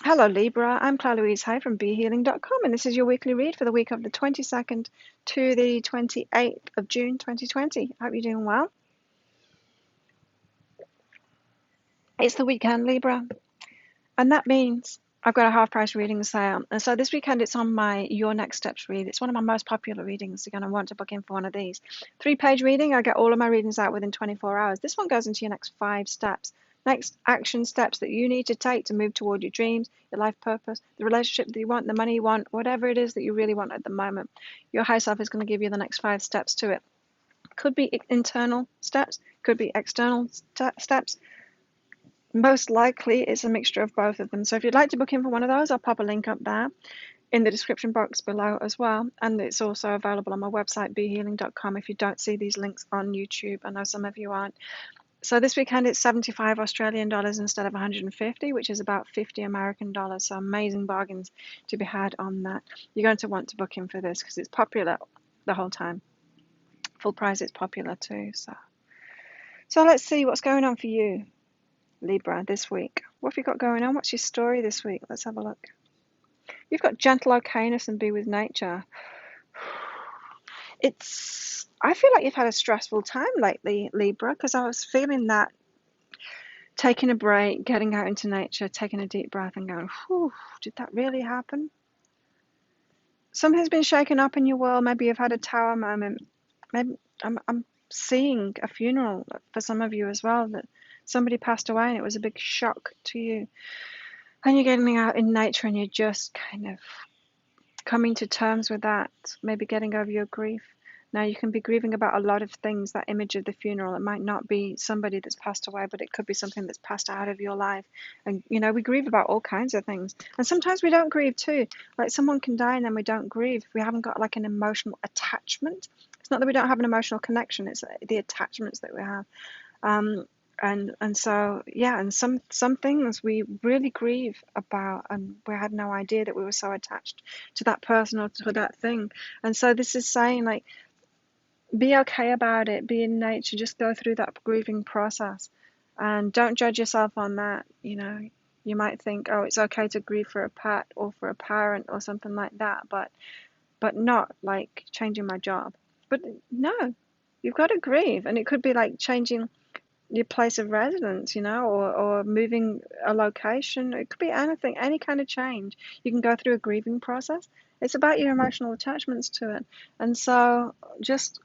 Hello Libra, I'm Claire Louise Hay from BeHealing.com, and this is your weekly read for the week of the 22nd to the 28th of June 2020. I hope you're doing well. It's the weekend, Libra, and that means I've got a half price reading sale. And so this weekend it's on my Your Next Steps read. It's one of my most popular readings. You're going to want to book in for one of these. 3-page reading. I get all of my readings out within 24 hours. This one goes into your next 5 steps. Next action steps that you need to take to move toward your dreams, your life purpose, the relationship that you want, the money you want, whatever it is that you really want at the moment. Your high self is going to give you the next 5 steps to it. Could be internal steps, could be external steps. Most likely it's a mixture of both of them. So if you'd like to book in for one of those, I'll pop a link up there in the description box below as well. And it's also available on my website, behealing.com, if you don't see these links on YouTube. I know some of you aren't. So this weekend it's 75 Australian dollars instead of 150, which is about 50 American dollars. So amazing bargains to be had on that. You're going to want to book in for this because it's popular the whole time. Full price, it's popular too. So let's see what's going on for you, Libra, this week. What have you got going on? What's your story this week? Let's have a look. You've got gentle okayness and be with nature. I feel like you've had a stressful time lately, Libra, because I was feeling that taking a break, getting out into nature, taking a deep breath and going, whew, did that really happen? Something's been shaken up in your world. Maybe you've had a tower moment. Maybe I'm seeing a funeral for some of you as well, that somebody passed away and it was a big shock to you. And you're getting out in nature and you're just kind of coming to terms with that, maybe getting over your grief. Now, you can be grieving about a lot of things. That image of the funeral, it might not be somebody that's passed away, but it could be something that's passed out of your life. And, we grieve about all kinds of things. And sometimes we don't grieve too. Like someone can die and then we don't grieve. We haven't got like an emotional attachment. It's not that we don't have an emotional connection. It's the attachments that we have. And so, yeah, and some things we really grieve about, and we had no idea that we were so attached to that person or to that thing. And so this is saying, like, be okay about it, be in nature, just go through that grieving process and don't judge yourself on that. You might think, oh, it's okay to grieve for a pet or for a parent or something like that, but not like changing my job. But no, you've got to grieve, and it could be like changing your place of residence, or moving a location. It could be anything, any kind of change. You can go through a grieving process. It's about your emotional attachments to it. And so just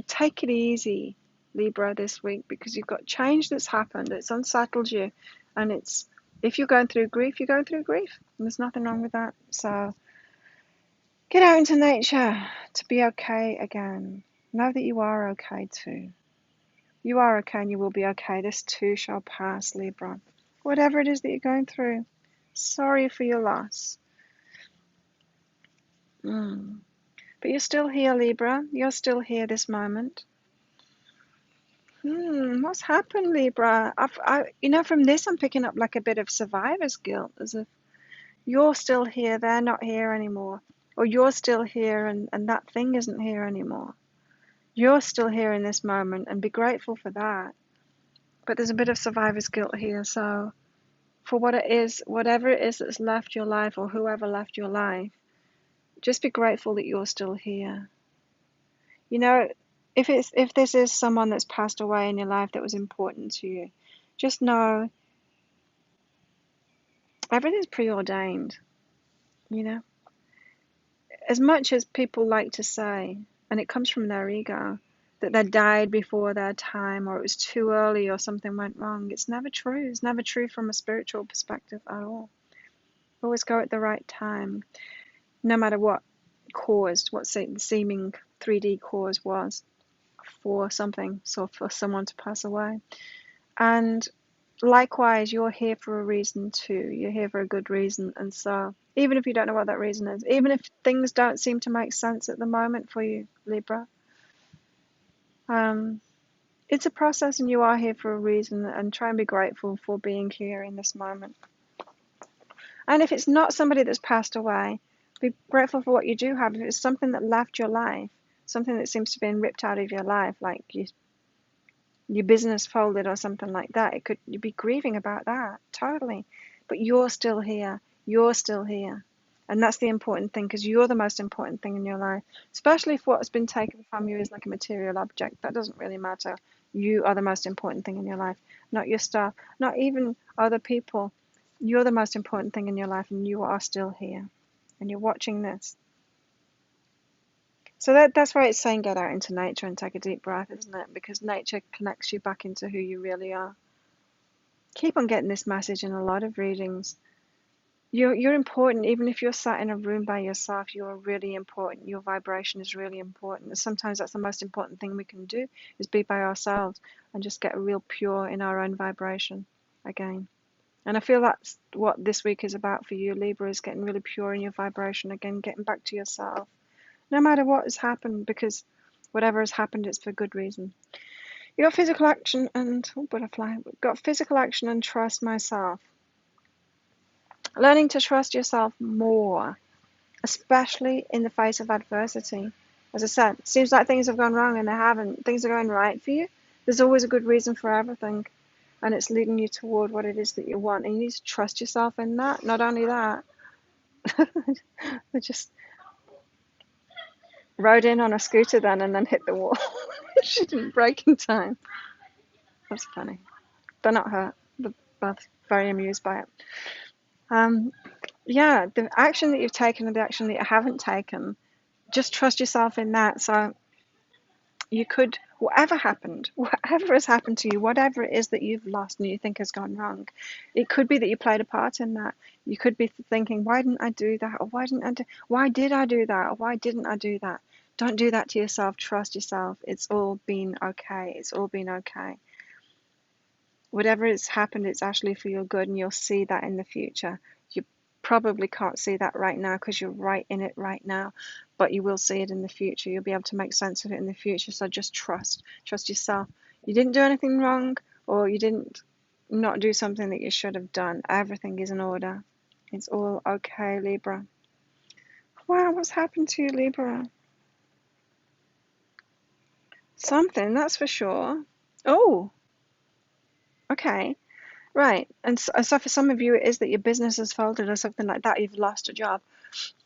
take it easy, Libra, this week, because you've got change that's happened. It's unsettled you. And if you're going through grief, you're going through grief. And there's nothing wrong with that. So get out into nature to be okay again. Know that you are okay too. You are okay and you will be okay. This too shall pass, Libra. Whatever it is that you're going through, sorry for your loss. But you're still here, Libra. You're still here this moment. What's happened, Libra? From this I'm picking up like a bit of survivor's guilt, as if you're still here, they're not here anymore. Or you're still here and that thing isn't here anymore. You're still here in this moment, and be grateful for that. But there's a bit of survivor's guilt here, so for what it is, whatever it is that's left your life, or whoever left your life, just be grateful that you're still here. If this is someone that's passed away in your life that was important to you, just know everything's preordained. As much as people like to say, and it comes from their ego, that they died before their time, or it was too early, or something went wrong, it's never true. It's never true from a spiritual perspective at all. Always go at the right time, no matter what the seeming 3D cause was for something, so for someone to pass away. And likewise, you're here for a reason too. You're here for a good reason. And so even if you don't know what that reason is, even if things don't seem to make sense at the moment for you, Libra, it's a process and you are here for a reason, and try and be grateful for being here in this moment. And if it's not somebody that's passed away, be grateful for what you do have. If it's something that left your life, something that seems to be ripped out of your life, like your business folded or something like that, you'd be grieving about that, totally. but you're still here. You're still here. And that's the important thing, because you're the most important thing in your life. Especially if what's been taken from you is like a material object. That doesn't really matter. You are the most important thing in your life, not your stuff, not even other people. You're the most important thing in your life, and you are still here. And you're watching this. So that's why it's saying get out into nature and take a deep breath, isn't it? Because nature connects you back into who you really are. Keep on getting this message in a lot of readings. You're important. Even if you're sat in a room by yourself, you are really important. Your vibration is really important. And sometimes that's the most important thing we can do, is be by ourselves and just get real pure in our own vibration again. And I feel that's what this week is about for you, Libra, is getting really pure in your vibration again, getting back to yourself. No matter what has happened, because whatever has happened, it's for good reason. You got physical action and butterfly. We've got physical action and trust myself. Learning to trust yourself more, especially in the face of adversity. As I said, it seems like things have gone wrong and they haven't. Things are going right for you. There's always a good reason for everything, and it's leading you toward what it is that you want. And you need to trust yourself in that. Not only that, I just rode in on a scooter then and then hit the wall. She didn't brake in time. That's funny. They're not hurt. They're both very amused by it. Yeah, the action that you've taken and the action that you haven't taken, just trust yourself in that. So you could, whatever happened, whatever has happened to you, whatever it is that you've lost and you think has gone wrong, it could be that you played a part in that. You could be thinking, why didn't I do that? Or why did I do that? Or why didn't I do that? Don't do that to yourself. Trust yourself. It's all been okay. It's all been okay. Whatever has happened, it's actually for your good, and you'll see that in the future. You probably can't see that right now because you're right in it right now, but you will see it in the future. You'll be able to make sense of it in the future. So just trust yourself. You didn't do anything wrong, or you didn't not do something that you should have done. Everything is in order. It's all okay, Libra. Wow, what's happened to you, Libra? Something, that's for sure. Oh, okay. Right. And so for some of you, it is that your business has folded or something like that. You've lost a job.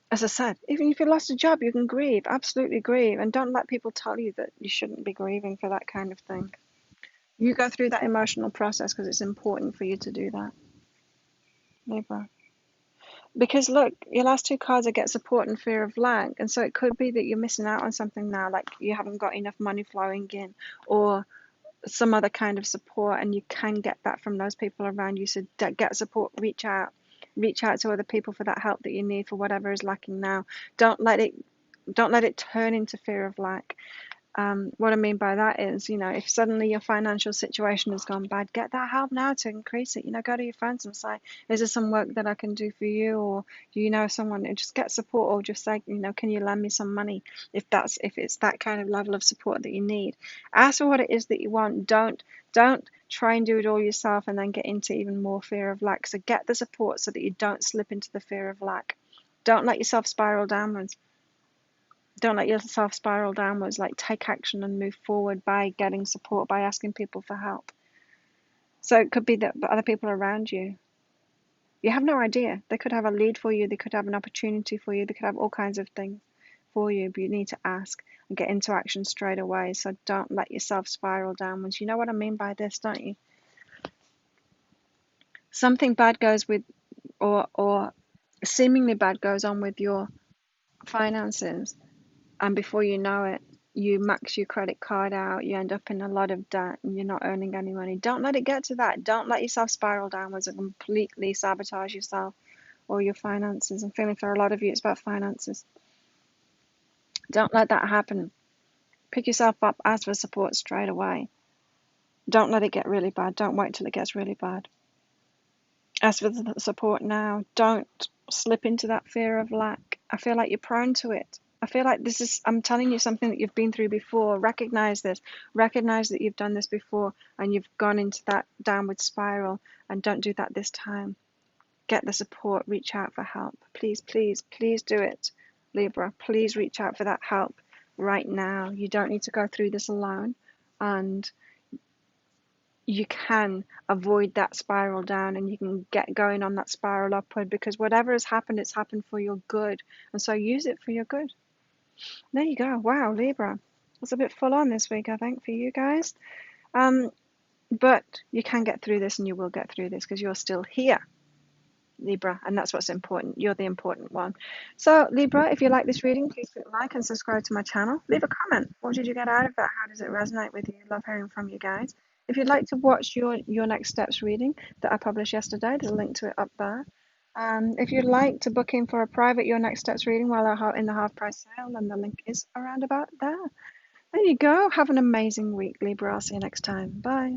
As I said, even if you lost a job, you can grieve. Absolutely grieve. And don't let people tell you that you shouldn't be grieving for that kind of thing. You go through that emotional process because it's important for you to do that, Libra. Because look, your last two cards are get support and fear of lack. And so it could be that you're missing out on something now, like you haven't got enough money flowing in, or some other kind of support, and you can get that from those people around you. So get support, reach out to other people for that help that you need for whatever is lacking now. Don't let it turn into fear of lack. What I mean by that is, if suddenly your financial situation has gone bad, get that help now to increase it. Go to your friends and say, is there some work that I can do for you? Or do you know someone? And just get support, or just say, can you lend me some money? If it's that kind of level of support that you need. Ask for what it is that you want. Don't try and do it all yourself and then get into even more fear of lack. So get the support so that you don't slip into the fear of lack. Don't let yourself spiral downwards. Don't let yourself spiral downwards. Like, take action and move forward by getting support, by asking people for help. So it could be that other people around you, you have no idea. They could have a lead for you. They could have an opportunity for you. They could have all kinds of things for you, but you need to ask and get into action straight away. So don't let yourself spiral downwards. You know what I mean by this, don't you? Something bad goes with, or seemingly bad goes on with your finances, and before you know it, you max your credit card out, you end up in a lot of debt, and you're not earning any money. Don't let it get to that. Don't let yourself spiral downwards and completely sabotage yourself or your finances. I'm feeling for a lot of you, it's about finances. Don't let that happen. Pick yourself up, ask for support straight away. Don't let it get really bad. Don't wait till it gets really bad. Ask for the support now. Don't slip into that fear of lack. I feel like you're prone to it. I feel like I'm telling you something that you've been through before. Recognize this. Recognize that you've done this before and you've gone into that downward spiral, and don't do that this time. Get the support. Reach out for help. Please, please, please do it, Libra. Please reach out for that help right now. You don't need to go through this alone, and you can avoid that spiral down and you can get going on that spiral upward, because whatever has happened, it's happened for your good. And so use it for your good. There you go. Wow, Libra. It's a bit full on this week, I think, for you guys. But you can get through this, and you will get through this because you're still here, Libra, and that's what's important. You're the important one. So, Libra, if you like this reading, please click like and subscribe to my channel. Leave a comment. What did you get out of that? How does it resonate with you? Love hearing from you guys. If you'd like to watch your next steps reading that I published yesterday, there's a link to it up there. If you'd like to book in for a private Your Next Steps reading while I'm in the half price sale, then the link is around about there. There you go. Have an amazing week, Libra. I'll see you next time. Bye.